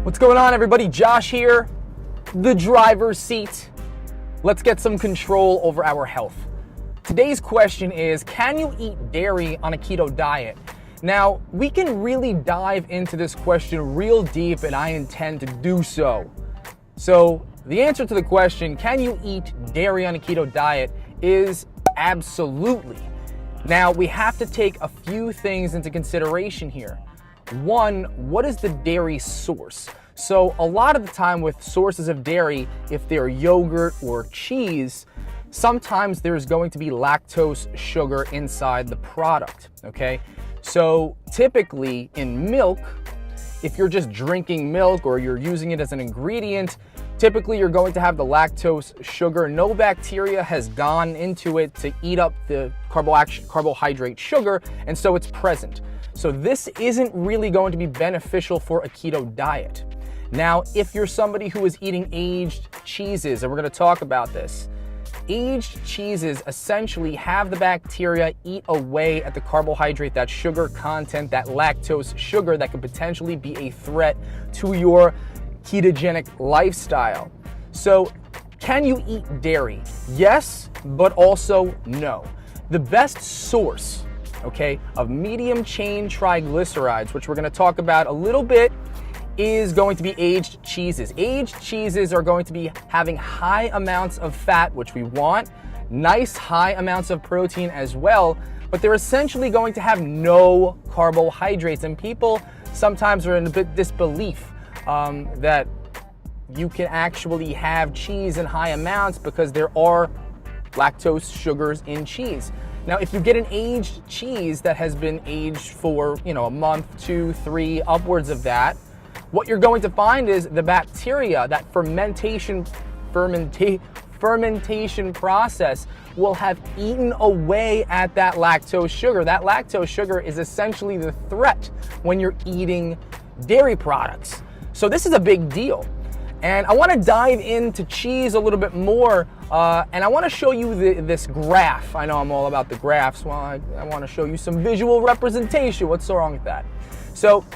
What's going on, everybody? Josh here, the driver's seat. Let's get some control over our health. Today's question is, can you eat dairy on a keto diet? Now, we can really dive into this question real deep, and I intend to do so. So, the answer to the question, can you eat dairy on a keto diet, is absolutely. Now, we have to take a few things into consideration here. One, what is the dairy source? So a lot of the time with sources of dairy, if they're yogurt or cheese, sometimes there's going to be lactose sugar inside the product, okay? So typically in milk, if you're just drinking milk or you're using it as an ingredient, typically you're going to have the lactose sugar. No bacteria has gone into it to eat up the carbohydrate sugar, and so it's present. So this isn't really going to be beneficial for a keto diet. Now, if you're somebody who is eating aged cheeses, and we're going to talk about this, aged cheeses essentially have the bacteria eat away at the carbohydrate, that sugar content, that lactose sugar that could potentially be a threat to your ketogenic lifestyle. So, can you eat dairy? Yes, but also no. The best source, okay, of medium chain triglycerides, which we're going to talk about a little bit, is going to be aged cheeses. Aged cheeses are going to be having high amounts of fat, which we want, nice high amounts of protein as well, but they're essentially going to have no carbohydrates. And people sometimes are in a bit disbelief that you can actually have cheese in high amounts because there are lactose sugars in cheese. Now, if you get an aged cheese that has been aged for, a month, 2, 3, upwards of that, what you're going to find is the bacteria, that fermentation process will have eaten away at that lactose sugar. That lactose sugar is essentially the threat when you're eating dairy products. So this is a big deal. And I want to dive into cheese a little bit more, and I want to show you this graph. I know I'm all about the graphs. Well, I want to show you some visual representation. What's so wrong with that? So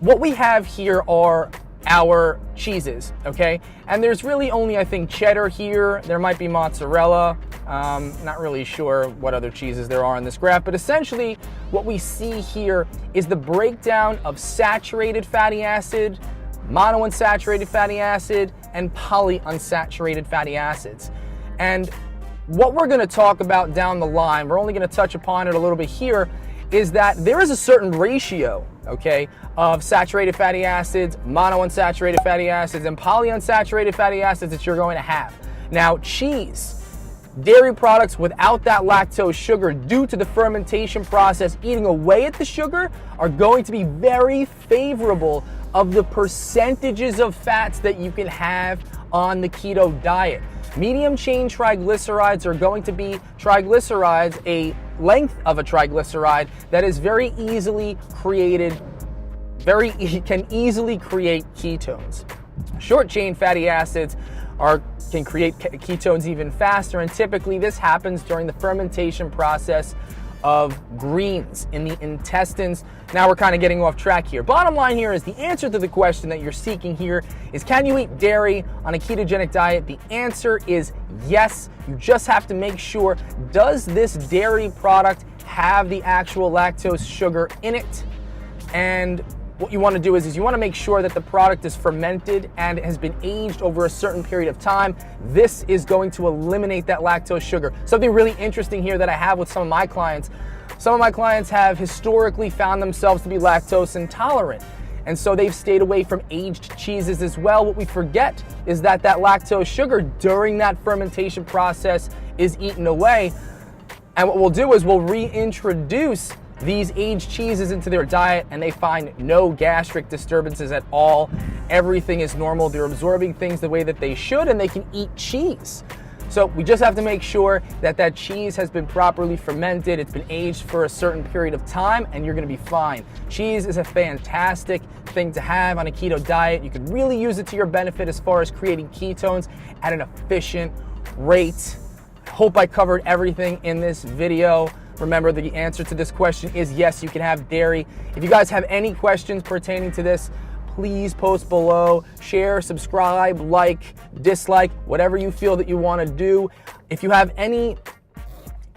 what we have here are our cheeses, okay? And there's really only, I think, cheddar here. There might be mozzarella. Not really sure what other cheeses there are in this graph, but essentially what we see here is the breakdown of saturated fatty acid, monounsaturated fatty acid, and polyunsaturated fatty acids. And what we're going to talk about down the line, we're only going to touch upon it a little bit here, is that there is a certain ratio, okay, of saturated fatty acids, monounsaturated fatty acids, and polyunsaturated fatty acids that you're going to have. Now, cheese, dairy products without that lactose sugar, due to the fermentation process eating away at the sugar, are going to be very favorable of the percentages of fats that you can have on the keto diet. Medium chain triglycerides are going to be triglycerides, a length of a triglyceride that is very easily created, can easily create ketones. Short chain fatty acids can create ketones even faster, and typically this happens during the fermentation process of greens in the intestines. Now we're kind of getting off track here. Bottom line here is the answer to the question that you're seeking here is, can you eat dairy on a ketogenic diet? The answer is yes. You just have to make sure, does this dairy product have the actual lactose sugar in it? And what you want to do is you want to make sure that the product is fermented and has been aged over a certain period of time. This is going to eliminate that lactose sugar. Something really interesting here that I have with some of my clients. Some of my clients have historically found themselves to be lactose intolerant, and so they've stayed away from aged cheeses as well. What we forget is that lactose sugar during that fermentation process is eaten away, and what we'll do is we'll reintroduce these aged cheeses into their diet, and they find no gastric disturbances at all. Everything is normal. They're absorbing things the way that they should, and they can eat cheese. So we just have to make sure that cheese has been properly fermented, it's been aged for a certain period of time, and you're gonna be fine. Cheese is a fantastic thing to have on a keto diet. You can really use it to your benefit as far as creating ketones at an efficient rate. I hope I covered everything in this video. Remember, the answer to this question is yes, you can have dairy. If you guys have any questions pertaining to this, please post below, share, subscribe, like, dislike, whatever you feel that you want to do. If you have any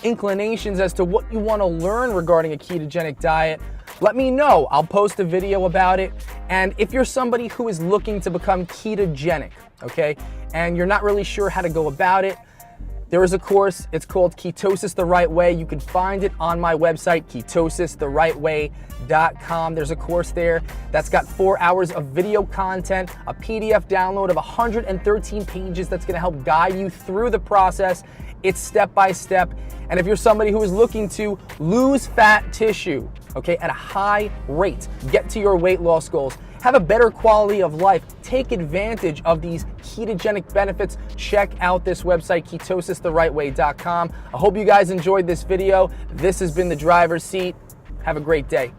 inclinations as to what you want to learn regarding a ketogenic diet, let me know. I'll post a video about it. And if you're somebody who is looking to become ketogenic, okay, and you're not really sure how to go about it, there is a course. It's called Ketosis the Right Way. You can find it on my website, ketosistherightway.com. There's a course there that's got 4 hours of video content, a PDF download of 113 pages that's going to help guide you through the process. It's step by step. And if you're somebody who is looking to lose fat tissue, okay, at a high rate, get to your weight loss goals, have a better quality of life, take advantage of these ketogenic benefits, check out this website, ketosistherightway.com. I hope you guys enjoyed this video. This has been The Driver's Seat. Have a great day.